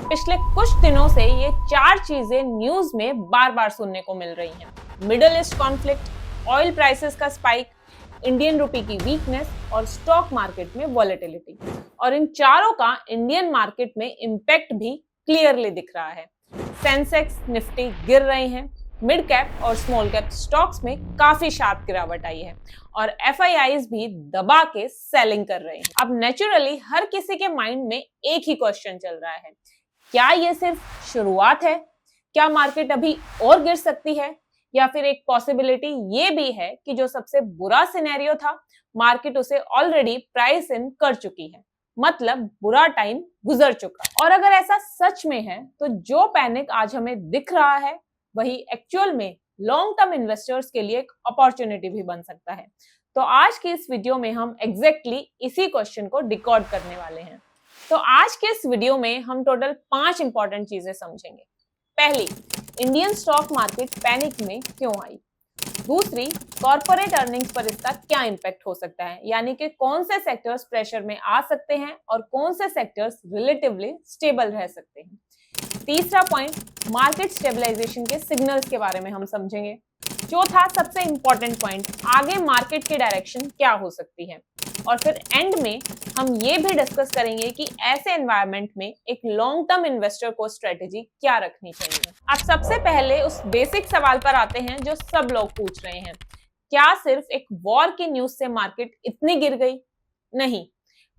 पिछले कुछ दिनों से ये चार चीजें न्यूज में बार बार सुनने को मिल रही हैं। Middle east conflict, oil prices का स्पाइक, इंडियन रुपी की वीकनेस और स्टॉक मार्केट में वॉलेटिलिटी। और इन चारों का इंडियन मार्केट में इम्पैक्ट भी क्लियरली दिख रहा है। सेंसेक्स, निफ्टी गिर रहे हैं, मिड कैप और स्मॉल कैप स्टॉक्स में काफी शार्प गिरावट आई है और एफआईआईज भी दबा के सेलिंग कर रहे हैं। अब नेचुरली हर किसी के माइंड में एक ही क्वेश्चन चल रहा है, क्या ये सिर्फ शुरुआत है? क्या मार्केट अभी और गिर सकती है? या फिर एक पॉसिबिलिटी ये भी है कि जो सबसे बुरा सिनेरियो था, मार्केट उसे ऑलरेडी प्राइस इन कर चुकी है, मतलब बुरा टाइम गुजर चुका। और अगर ऐसा सच में है तो जो पैनिक आज हमें दिख रहा है वही एक्चुअल में लॉन्ग टर्म इन्वेस्टर्स के लिए एक अपॉर्चुनिटी भी बन सकता है। तो आज की इस वीडियो में हम एग्जैक्टली इसी क्वेश्चन को डिकोड करने वाले हैं। तो आज के इस वीडियो में हम टोटल 5 इंपॉर्टेंट चीजें समझेंगे। पहली, इंडियन स्टॉक मार्केट पैनिक में क्यों आई। दूसरी, कॉर्पोरेट अर्निंग्स पर इसका क्या इंपैक्ट हो सकता है, यानी कि कौन से सेक्टर्स प्रेशर में आ सकते हैं और कौन से सेक्टर्स रिलेटिवली स्टेबल रह सकते हैं। तीसरा पॉइंट, मार्केट स्टेबलाइजेशन के सिग्नल्स के बारे में हम समझेंगे। चौथा, सबसे इंपॉर्टेंट पॉइंट, आगे मार्केट की डायरेक्शन क्या हो सकती है। और फिर एंड में हम ये भी डिस्कस करेंगे कि ऐसे एनवायरनमेंट में एक लॉन्ग टर्म इन्वेस्टर को स्ट्रेटेजी क्या रखनी चाहिए। अब सबसे पहले उस बेसिक सवाल पर आते हैं जो सब लोग पूछ रहे हैं, क्या सिर्फ एक वॉर की न्यूज से मार्केट इतनी गिर गई? नहीं,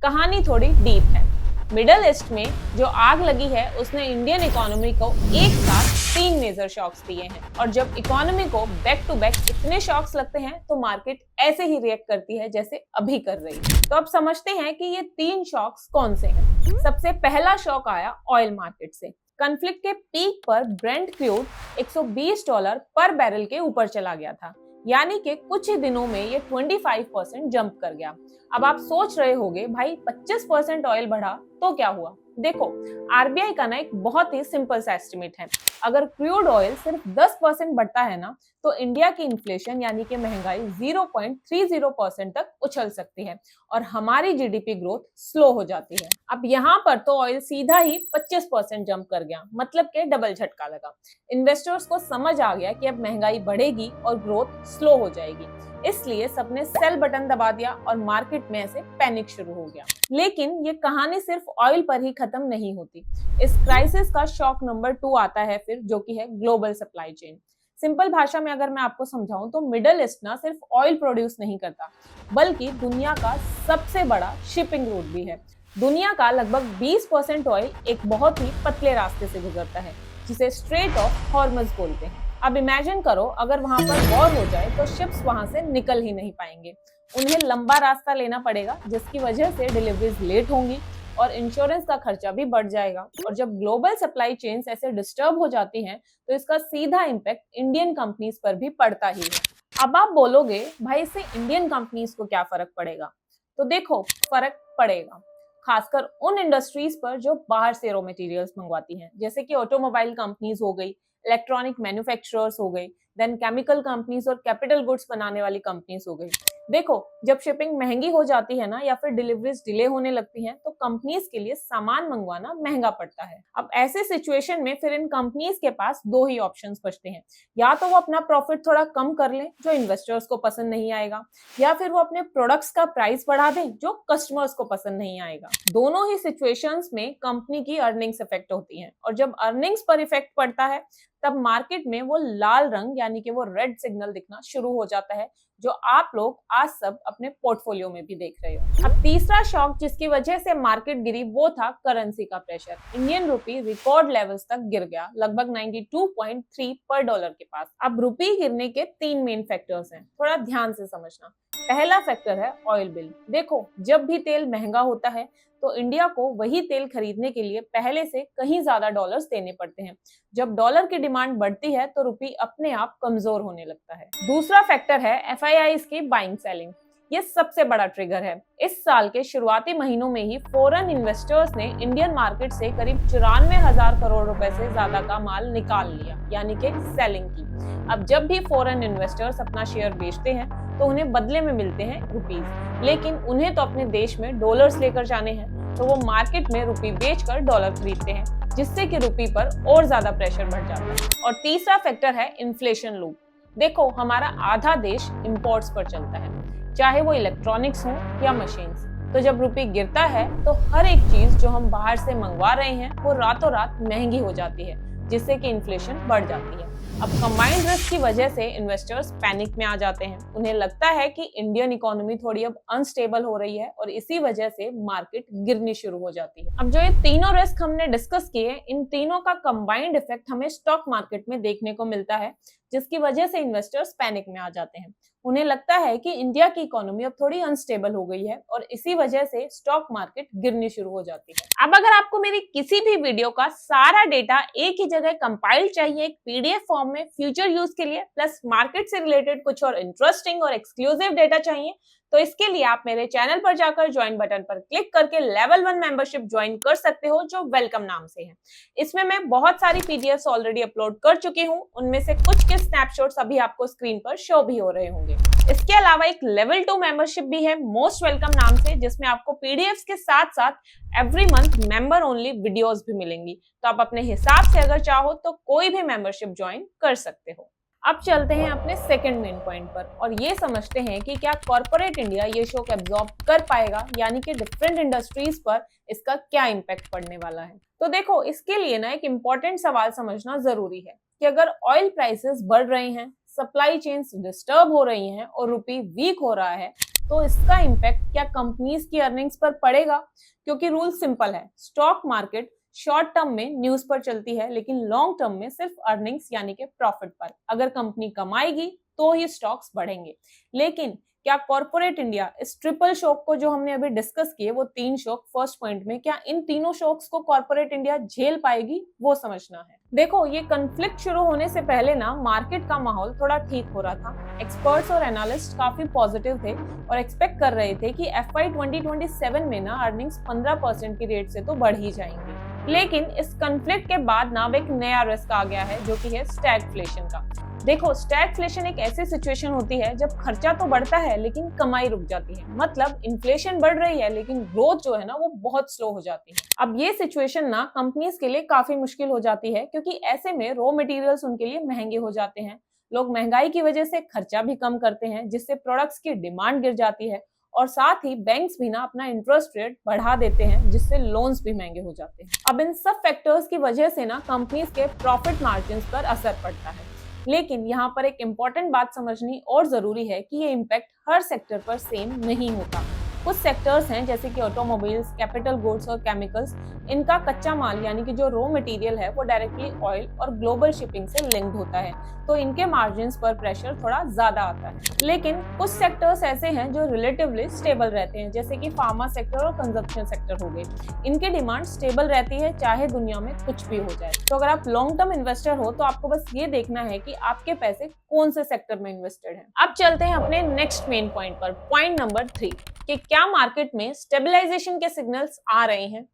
कहानी थोड़ी डीप है। मिडिल ईस्ट में जो आग लगी है उसने इंडियन इकोनॉमी को एक साथ 3 मेजर शॉक्स दिए हैं और जब इकोनॉमी को बैक टू बैक इतने शॉक्स लगते हैं तो मार्केट ऐसे ही रिएक्ट करती है जैसे अभी कर रही है। तो अब समझते हैं कि ये 3 शॉक्स कौन से हैं। सबसे पहला शॉक आया ऑयल मार्केट से। कॉन्फ्लिक्ट के पीक पर ब्रेंट क्रूड $120 पर बैरल के ऊपर चला गया था, यानी कि कुछ ही दिनों में ये 25% जंप कर गया। अब आप सोच रहे होंगे, भाई 25% ऑयल बढ़ा तो क्या हुआ? देखो, आरबीआई का ना एक बहुत ही सिंपल सा एस्टिमेट है। अगर क्रूड ऑयल सिर्फ 10% बढ़ता है ना तो इंडिया की इन्फ्लेशन यानी कि महंगाई 0.30% तक उछल सकती है और हमारी जीडीपी ग्रोथ स्लो हो जाती है। अब यहाँ पर तो ऑयल सीधा ही 25% जंप कर गया, मतलब के डबल झटका लगा। इन्वेस्टर्स को समझ आ गया कि अब महंगाई बढ़ेगी और ग्रोथ स्लो हो जाएगी, इसलिए सबने सेल बटन दबा दिया और मार्केट में ऐसे पैनिक शुरू हो गया। लेकिन ये कहानी सिर्फ ऑयल पर ही खत्म नहीं होती। इस क्राइसिस का शॉक नंबर 2 आता है फिर, जो कि है ग्लोबल सप्लाई चेन। सिंपल भाषा में अगर मैं आपको समझाऊं तो मिडिल ईस्ट ना सिर्फ ऑयल प्रोड्यूस नहीं करता, बल्कि दुनिया का सबसे बड़ा शिपिंग रूट भी है। दुनिया का लगभग 20% ऑयल एक बहुत ही पतले रास्ते से गुजरता है, जिसे स्ट्रेट ऑफ हॉर्मज बोलते हैं। अब इमेजिन करो, अगर वहां पर वॉर हो जाए तो शिप्स वहां से निकल ही नहीं पाएंगे। उन्हें लंबा रास्ता लेना पड़ेगा, जिसकी वजह से डिलीवरीज लेट होंगी और इंश्योरेंस का खर्चा भी बढ़ जाएगा। और जब ग्लोबल सप्लाई चेन्स ऐसे डिस्टर्ब हो जाती हैं तो इसका सीधा इम्पैक्ट इंडियन कंपनीज पर भी पड़ता ही है। अब आप बोलोगे, भाई इससे इंडियन कंपनीज को क्या फर्क पड़ेगा? तो देखो, फर्क पड़ेगा, खासकर उन इंडस्ट्रीज पर जो बाहर से रॉ मटेरियल्स मंगवाती हैं, जैसे कि ऑटोमोबाइल कंपनीज हो गई, इलेक्ट्रॉनिक मैन्युफैक्चरर्स हो गई, देन केमिकल कंपनीज और कैपिटल गुड्स बनाने वाली कंपनीज हो गई। देखो, जब शिपिंग महंगी हो जाती है ना या फिर डिलीवरीज डिले होने लगती हैं तो कंपनीज के लिए सामान मंगवाना महंगा पड़ता है। अब ऐसे सिचुएशन में फिर इन कंपनीज के पास 2 ही ऑप्शंस बचते हैं, या तो वो अपना प्रॉफिट थोड़ा कम कर लें जो इन्वेस्टर्स को पसंद नहीं आएगा, या फिर वो अपने प्रोडक्ट्स का प्राइस बढ़ा दें जो कस्टमर्स को पसंद नहीं आएगा। दोनों ही सिचुएशंस में कंपनी की अर्निंग्स इफेक्ट होती हैं और जब अर्निंग्स पर इफेक्ट पड़ता है तब मार्केट में वो लाल रंग यानी कि वो रेड सिग्नल दिखना शुरू हो जाता है, जो आप लोग आज सब अपने पोर्टफोलियो में भी देख रहे हो। अब तीसरा शॉक जिसकी वजह से मार्केट गिरी वो था करेंसी का pressure. Indian rupee record levels तक गिर गया, लगभग 92.3 पर डॉलर के पास। अब रुपी गिरने के 3 मेन फैक्टर्स हैं, थोड़ा ध्यान से समझना। पहला फैक्टर है ऑयल बिल। देखो, जब भी तेल महंगा होता है तो इंडिया को वही तेल खरीदने के लिए पहले से कहीं ज्यादा डॉलर्स देने पड़ते हैं। जब डॉलर की डिमांड बढ़ती है तो रुपी अपने आप कमजोर होने लगता है। दूसरा फैक्टर है एफआईआईज की बाइंग सेलिंग। ये सबसे बड़ा ट्रिगर है। इस साल के शुरुआती महीनों में ही फॉरेन इन्वेस्टर्स ने इंडियन मार्केट से करीब 94,000 करोड़ रुपए से ज्यादा का माल निकाल लिया, यानी कि सेलिंग की। अब जब भी फॉरेन इन्वेस्टर्स अपना शेयर बेचते हैं तो उन्हें बदले में मिलते हैं रुपीज, लेकिन उन्हें तो अपने देश में डॉलर्स लेकर जाने हैं, तो वो मार्केट में रुपी बेचकर डॉलर खरीदते हैं। जिससे कि रुपये पर और ज्यादा प्रेशर बढ़ जाता है। और तीसरा फैक्टर है इन्फ्लेशन लूप। देखो, हमारा आधा देश इंपोर्ट्स पर चलता है, चाहे वो इलेक्ट्रॉनिक्स हो या मशीन्स। तो जब रुपये गिरता है तो हर एक चीज जो हम बाहर से मंगवा रहे हैं वो रातों रात महंगी हो जाती है, जिससे कि इन्फ्लेशन बढ़ जाती है। अब कंबाइंड रिस्क की वजह से इन्वेस्टर्स पैनिक में आ जाते हैं। उन्हें लगता है कि इंडियन इकोनॉमी थोड़ी अब अनस्टेबल हो रही है और इसी वजह से मार्केट गिरनी शुरू हो जाती है। अब जो ये तीनों रिस्क हमने डिस्कस किए, इन तीनों का कंबाइंड इफेक्ट हमें स्टॉक मार्केट में देखने को मिलता है, जिसकी वजह से इन्वेस्टर्स पैनिक में आ जाते हैं। उन्हें लगता है कि इंडिया की इकोनॉमी अब थोड़ी अनस्टेबल हो गई है और इसी वजह से स्टॉक मार्केट गिरनी शुरू हो जाती है। अब अगर आपको मेरी किसी भी वीडियो का सारा डेटा एक ही जगह कंपाइल चाहिए एक पीडीएफ फॉर्म में फ्यूचर यूज के लिए, प्लस मार्केट से रिलेटेड कुछ और इंटरेस्टिंग और एक्सक्लूसिव डेटा चाहिए, तो इसके लिए आप मेरे चैनल पर जाकर ज्वाइन बटन पर क्लिक करके लेवल 1 मेंबरशिप ज्वाइन कर सकते हो, जो वेलकम नाम से है। इसमें मैं बहुत सारी पीडीएफ्स ऑलरेडी अपलोड कर चुकी हूँ, उनमें से कुछ के स्नैपशॉट्स अभी आपको स्क्रीन पर शो भी हो रहे होंगे। इसके अलावा एक लेवल 2 मेंबरशिप भी है मोस्ट वेलकम नाम से, जिसमें आपको पीडीएफ्स के साथ साथ every month member only videos भी मिलेंगी। तो आप अपने हिसाब से अगर चाहो तो कोई भी मेंबरशिप ज्वाइन कर सकते हो। अब चलते हैं अपने सेकंड मेन पॉइंट पर और ये समझते हैं कि क्या कॉर्पोरेट इंडिया ये शॉक एब्जॉर्ब कर पाएगा, यानी कि डिफरेंट इंडस्ट्रीज पर इसका क्या इम्पैक्ट पड़ने वाला है। तो देखो, इसके लिए ना एक इम्पोर्टेंट सवाल समझना जरूरी है कि अगर ऑयल प्राइसेस बढ़ रहे हैं, सप्लाई चेन्स डिस्टर्ब हो रही हैं और रुपये वीक हो रहा है, तो इसका इम्पैक्ट क्या कंपनीज की अर्निंग्स पर पड़ेगा? क्योंकि रूल सिंपल है, स्टॉक मार्केट शॉर्ट टर्म में न्यूज पर चलती है, लेकिन लॉन्ग टर्म में सिर्फ अर्निंग्स यानी कि प्रॉफिट पर। अगर कंपनी कमाएगी तो ही स्टॉक्स बढ़ेंगे। लेकिन क्या कॉर्पोरेट इंडिया इस ट्रिपल शॉक को जो हमने अभी डिस्कस किए, वो 3 शॉक फर्स्ट पॉइंट में, क्या इन तीनों शॉक्स को कॉर्पोरेट इंडिया झेल पाएगी, वो समझना है। देखो, ये कन्फ्लिक्ट शुरू होने से पहले ना मार्केट का माहौल थोड़ा ठीक हो रहा था। एक्सपर्ट्स और एनालिस्ट काफी पॉजिटिव थे और एक्सपेक्ट कर रहे थे कि FY 2027 में ना अर्निंग्स 15% की रेट से तो बढ़ ही जाएंगी। लेकिन इस कन्फ्लिक्ट के बाद ना एक नया रिस्क आ गया है, जो कि है स्टैगफ्लेशन का। देखो, स्टैगफ्लेशन एक ऐसी सिचुएशन होती है जब खर्चा तो बढ़ता है लेकिन कमाई रुक जाती है। मतलब इन्फ्लेशन बढ़ रही है लेकिन ग्रोथ जो है ना वो बहुत स्लो हो जाती है। अब ये सिचुएशन ना कंपनीज के लिए काफी मुश्किल हो जाती है, क्योंकि ऐसे में रॉ मटेरियल्स उनके लिए महंगे हो जाते हैं। लोग महंगाई की वजह से खर्चा भी कम करते हैं, जिससे प्रोडक्ट्स की डिमांड गिर जाती है और साथ ही बैंक्स भी ना अपना इंटरेस्ट रेट बढ़ा देते हैं, जिससे लोन्स भी महंगे हो जाते हैं। अब इन सब फैक्टर्स की वजह से ना कंपनीज के प्रॉफिट मार्जिन्स पर असर पड़ता है। लेकिन यहाँ पर एक इम्पॉर्टेंट बात समझनी और जरूरी है कि ये इम्पैक्ट हर सेक्टर पर सेम नहीं होता। कुछ सेक्टर्स हैं जैसे कि ऑटोमोबाइल्स, कैपिटल गुड्स और केमिकल्स, इनका कच्चा माल यानी कि जो रॉ मटेरियल है वो डायरेक्टली ऑयल और ग्लोबल शिपिंग से लिंक्ड होता है, तो इनके मार्जिन्स पर प्रेशर थोड़ा ज्यादा आता है। लेकिन कुछ सेक्टर्स ऐसे हैं जो रिलेटिवली स्टेबल रहते हैं, जैसे कि फार्मा सेक्टर और कंजप्शन सेक्टर हो गए। इनकी डिमांड स्टेबल रहती है चाहे दुनिया में कुछ भी हो जाए। तो अगर आप लॉन्ग टर्म इन्वेस्टर हो तो आपको बस ये देखना है कि आपके पैसे कौन से सेक्टर में इन्वेस्टेड हैं। अब चलते हैं अपने नेक्स्ट मेन पॉइंट पर, पॉइंट नंबर 3, कि क्या मार्केट में स्टेबलाइजेशन के सिग्नल्स आ रहे हैं।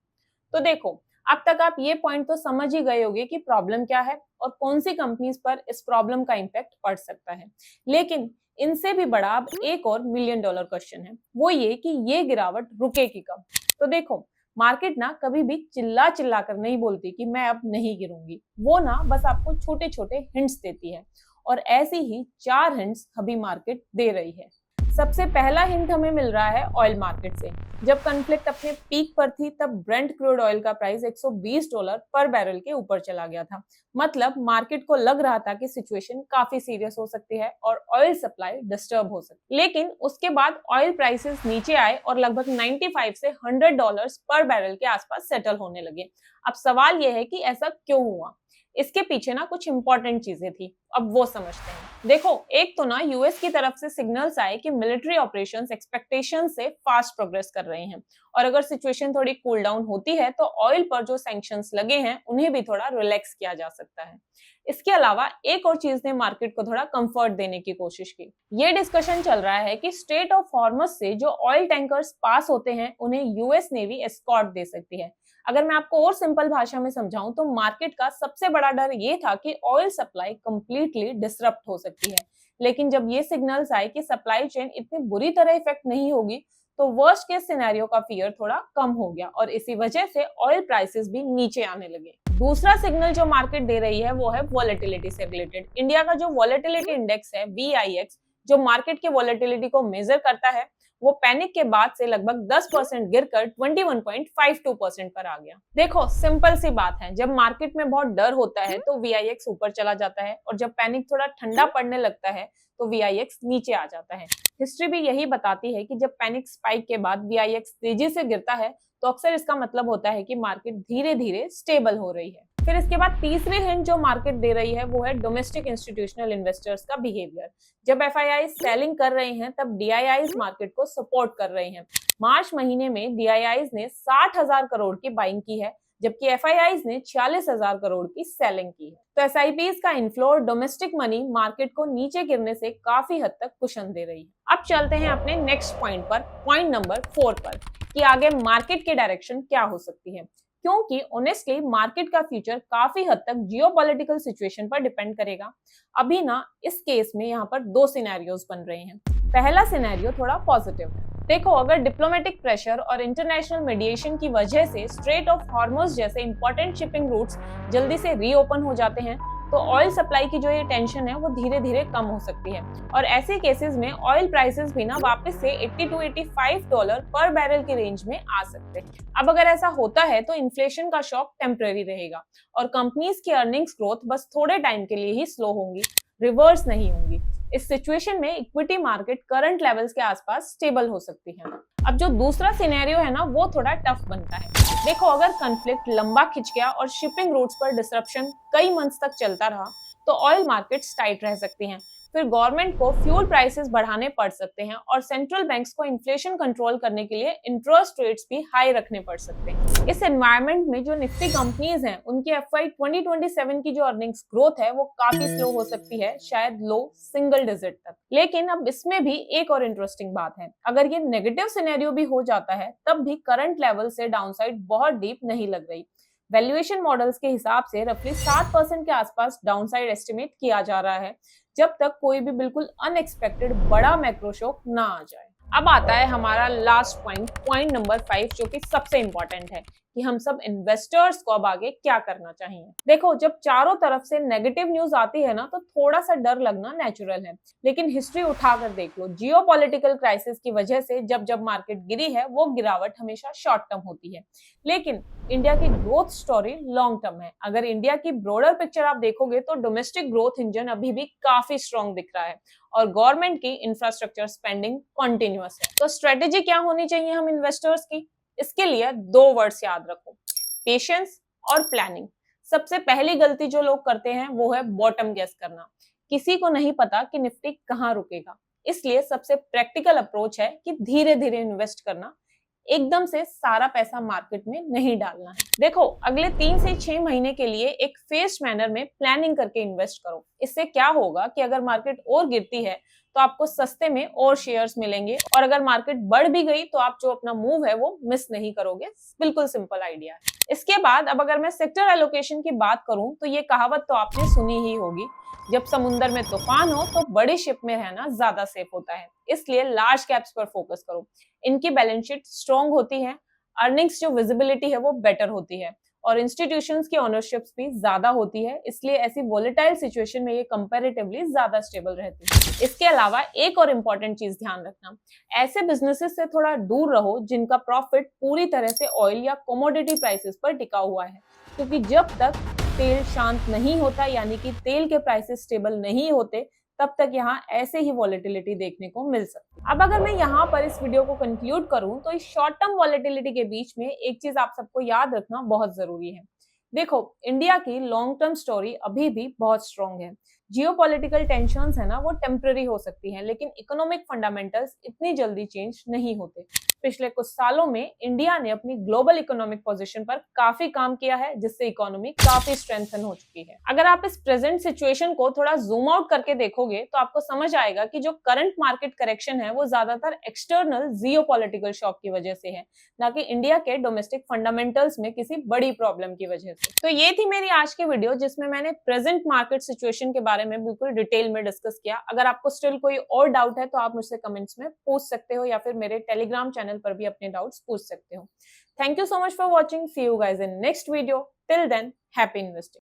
तो देखो, अब तक आप ये पॉइंट तो समझ ही गए होंगे कि प्रॉब्लम क्या है और कौन सी कंपनीज पर इस प्रॉब्लम का इम्पैक्ट पड़ सकता है। लेकिन इनसे भी बड़ा अब एक और $1 मिलियन क्वेश्चन है, वो ये कि ये गिरावट रुकेगी कब। तो देखो, मार्केट ना कभी भी चिल्ला चिल्ला कर नहीं बोलती कि मैं अब नहीं गिरूंगी। वो ना बस आपको छोटे छोटे हिंट्स देती है और ऐसी ही 4 हिंट्स अभी मार्केट दे रही है। सबसे पहला हिंट हमें मिल रहा है ऑयल मार्केट से। जब कॉन्फ्लिक्ट अपने पीक पर थी तब ब्रेंट क्रूड ऑयल का प्राइस $120 पर बैरल के ऊपर चला गया था। मतलब मार्केट को लग रहा था कि सिचुएशन काफी सीरियस हो सकती है और ऑयल सप्लाई डिस्टर्ब हो सकती है। लेकिन उसके बाद ऑयल प्राइसेस नीचे आए और लगभग 95 से $100 पर बैरल के आसपास सेटल होने लगे। अब सवाल यह है कि ऐसा क्यों हुआ। इसके पीछे ना कुछ इंपॉर्टेंट चीजें थी, अब वो समझते हैं। देखो, एक तो ना यूएस की तरफ से सिग्नल्स आए कि मिलिट्री ऑपरेशंस एक्सपेक्टेशन से फास्ट प्रोग्रेस कर रहे हैं और अगर सिचुएशन थोड़ी कूल डाउन होती है तो ऑयल पर जो सैंक्शंस लगे हैं उन्हें भी थोड़ा रिलैक्स किया जा सकता है। इसके अलावा एक और चीज ने मार्केट को थोड़ा कंफर्ट देने की कोशिश की। ये डिस्कशन चल रहा है कि स्ट्रेट ऑफ हॉर्मज से जो ऑयल टैंकर्स पास होते हैं उन्हें यूएस नेवी एस्कॉर्ट दे सकती है। अगर मैं आपको और सिंपल भाषा में समझाऊं तो मार्केट का सबसे बड़ा डर ये था कि ऑयल सप्लाई कंप्लीटली डिसरप्ट हो सकती है। लेकिन जब ये सिग्नल्स आए कि सप्लाई चेन इतनी बुरी तरह इफेक्ट नहीं होगी तो वर्स्ट केस सिनेरियो का फियर थोड़ा कम हो गया और इसी वजह से ऑयल प्राइसेस भी नीचे आने लगे। दूसरा सिग्नल जो मार्केट दे रही है वो है वॉलेटिलिटी से रिलेटेड। इंडिया का जो वॉलेटिलिटी इंडेक्स है VIX, जो मार्केट के वॉलेटिलिटी को मेजर करता है, वो पैनिक के बाद से लगभग 10% गिरकर 21.52% पर आ गया। देखो सिंपल सी बात है, जब मार्केट में बहुत डर होता है तो VIX ऊपर चला जाता है, और जब पैनिक थोड़ा ठंडा पड़ने लगता है तो VIX नीचे आ जाता है। हिस्ट्री भी यही बताती है कि जब पैनिक स्पाइक के बाद VIX तेजी से गिरता है तो अक्सर इसका मतलब होता है कि मार्केट धीरे धीरे स्टेबल हो रही है। फिर इसके बाद तीसरी हिंट जो मार्केट दे रही है वो है डोमेस्टिक इंस्टीट्यूशनल इन्वेस्टर्स का बिहेवियर। जब FIIs सेलिंग कर रहे हैं तब DIIs मार्केट को सपोर्ट कर रहे हैं। मार्च महीने में DIIs ने 60,000 करोड़ की बाइंग की है, जबकि FIIs ने 46,000 करोड़ की सेलिंग की है। तो SIPs का इनफ्लो और डोमेस्टिक मनी मार्केट को नीचे गिरने से काफी हद तक कुशन दे रही है। अब चलते हैं अपने नेक्स्ट पॉइंट पर, पॉइंट नंबर 4 पर, कि आगे मार्केट की डायरेक्शन क्या हो सकती है। क्योंकि ऑनेस्टली मार्केट का फ्यूचर काफी हद तक जियोपॉलिटिकल सिचुएशन पर डिपेंड करेगा। अभी ना इस केस में यहाँ पर दो सिनेरियोस बन रहे हैं। पहला सिनेरियो थोड़ा पॉजिटिव है। देखो, अगर डिप्लोमेटिक प्रेशर और इंटरनेशनल मीडिएशन की वजह से स्ट्रेट ऑफ हॉर्मुज़ जैसे इंपॉर्टेंट शिपिंग रूट्स जल्दी से रीओपन हो जाते हैं तो ऑयल सप्लाई की जो ये टेंशन है वो धीरे धीरे कम हो सकती है, और ऐसे केसेस में ऑयल प्राइसेस भी ना वापस से $80 to $85 पर बैरल की रेंज में आ सकते हैं। अब अगर ऐसा होता है तो इन्फ्लेशन का शॉक टेम्पररी रहेगा और कंपनीज की अर्निंग्स ग्रोथ बस थोड़े टाइम के लिए ही स्लो होंगी, रिवर्स नहीं होंगी। इस सिचुएशन में इक्विटी मार्केट करंट लेवल्स के आसपास स्टेबल हो सकती है। अब जो दूसरा सिनेरियो है ना वो थोड़ा टफ बनता है। देखो, अगर कॉन्फ्लिक्ट लंबा खिंच गया और शिपिंग रूट्स पर डिसरप्शन कई मंथ्स तक चलता रहा तो ऑयल मार्केट्स टाइट रह सकती हैं। फिर गवर्नमेंट को फ्यूल प्राइसेस बढ़ाने पड़ सकते हैं और सेंट्रल बैंक्स को इन्फ्लेशन कंट्रोल करने के लिए इंटरेस्ट रेट्स भी हाई रखने पड़ सकते हैं। इस एनवायरनमेंट में जो निफ्टी कंपनीज हैं उनकी FY 2027 की जो अर्निंग्स ग्रोथ है वो काफी स्लो हो सकती है, शायद लो सिंगल डिजिट तक। लेकिन अब इसमें भी एक और इंटरेस्टिंग बात है, अगर ये नेगेटिव सिनेरियो भी हो जाता है तब भी करंट लेवल से डाउनसाइड बहुत डीप नहीं लग रही। वैल्यूएशन मॉडल्स के हिसाब से रफली 7% के आसपास डाउनसाइड एस्टिमेट किया जा रहा है, जब तक कोई भी बिल्कुल अनएक्सपेक्टेड बड़ा मैक्रो शॉक ना आ जाए। अब आता है हमारा लास्ट पॉइंट, पॉइंट नंबर 5, जो कि सबसे इंपॉर्टेंट है कि हम सब इन्वेस्टर्स को अब आगे क्या करना चाहिए। देखो, जब चारों तरफ से नेगेटिव न्यूज आती है ना तो थोड़ा सा डर लगना नेचुरल है, लेकिन हिस्ट्री उठाकर देख लो, जियोपॉलिटिकल क्राइसिस की वजह से जब जब मार्केट गिरी है वो गिरावट हमेशा शॉर्ट टर्म होती है, लेकिन इंडिया की ग्रोथ स्टोरी लॉन्ग टर्म है। अगर इंडिया की ब्रॉडर पिक्चर आप देखोगे तो डोमेस्टिक ग्रोथ इंजन अभी भी काफी स्ट्रॉन्ग दिख रहा है और गवर्नमेंट की इंफ्रास्ट्रक्चर स्पेंडिंग कंटिन्यूअस है। तो स्ट्रेटेजी क्या होनी चाहिए हम इन्वेस्टर्स की? इसके लिए दो वर्ड्स याद रखो, पेशेंस और प्लानिंग। सबसे पहली गलती जो लोग करते हैं वो है बॉटम गेस करना। किसी को नहीं पता कि निफ्टी कहाँ रुकेगा, इसलिए सबसे प्रैक्टिकल अप्रोच है कि धीरे धीरे इन्वेस्ट करना, एकदम से सारा पैसा मार्केट में नहीं डालना है। देखो, अगले 3 से 6 महीने के लिए एक फेस्ड मैनर में प्लानिंग करके इन्वेस्ट करो। इससे क्या होगा कि अगर मार्केट और गिरती है तो आपको सस्ते में और शेयर्स मिलेंगे, और अगर मार्केट बढ़ भी गई तो आप जो अपना मूव है वो मिस नहीं करोगे। बिल्कुल सिंपल आइडिया है। इसके बाद अब अगर मैं सेक्टर एलोकेशन की बात करूं तो ये कहावत तो आपने सुनी ही होगी, जब समुंदर में तूफान हो तो बड़ी शिप में रहना ज्यादा सेफ होता है। इसलिए लार्ज कैप्स पर फोकस करो। इनकी बैलेंस शीट स्ट्रॉन्ग होती है, अर्निंग्स जो विजिबिलिटी है वो बेटर होती है, और इंस्टीट्यूशंस की ओनरशिप्स भी ज्यादा होती है, इसलिए ऐसी वोलेटाइल सिचुएशन में ये कंपैरेटिवली ज्यादा स्टेबल रहती है। इसके अलावा एक और इम्पोर्टेंट चीज ध्यान रखना, ऐसे बिजनेसेस से थोड़ा दूर रहो जिनका प्रॉफिट पूरी तरह से ऑयल या कमोडिटी प्राइसेस पर टिका हुआ है, क्योंकि जब तक तेल शांत नहीं होता, यानी कि तेल के प्राइसेस स्टेबल नहीं होते, तब तक यहाँ ऐसे ही वॉलेटिलिटी देखने को मिल सकती है। अब अगर मैं यहाँ पर इस वीडियो को कंक्लूड करूँ तो इस शॉर्ट टर्म वॉलेटिलिटी के बीच में एक चीज आप सबको याद रखना बहुत जरूरी है। देखो, इंडिया की लॉन्ग टर्म स्टोरी अभी भी बहुत स्ट्रॉन्ग है। जियोपॉलिटिकल टेंशंस है ना वो टेम्पररी हो सकती हैं, लेकिन इकोनॉमिक फंडामेंटल्स इतनी जल्दी चेंज नहीं होते। पिछले कुछ सालों में इंडिया ने अपनी ग्लोबल इकोनॉमिक पोजीशन पर काफी काम किया है, जिससे इकोनॉमी काफी स्ट्रेंथन हो चुकी है। अगर आप इस प्रेजेंट सिचुएशन को थोड़ा जूम आउट करके देखोगे तो आपको समझ आएगा कि जो करंट मार्केट करेक्शन है वो ज्यादातर एक्सटर्नल जियोपॉलिटिकल शॉक की वजह से है, ना कि इंडिया के डोमेस्टिक फंडामेंटल्स में किसी बड़ी प्रॉब्लम की वजह से। तो ये थी मेरी आज की वीडियो, जिसमें मैंने प्रेजेंट मार्केट सिचुएशन के बारे में बिल्कुल डिटेल में डिस्कस किया। अगर आपको स्टिल कोई और डाउट है तो आप मुझसे कमेंट्स में पूछ सकते हो, या फिर मेरे टेलीग्राम चैनल पर भी अपने डाउट्स पूछ सकते हो। Thank you so much for watching. See you guys in next video. Till then, happy investing.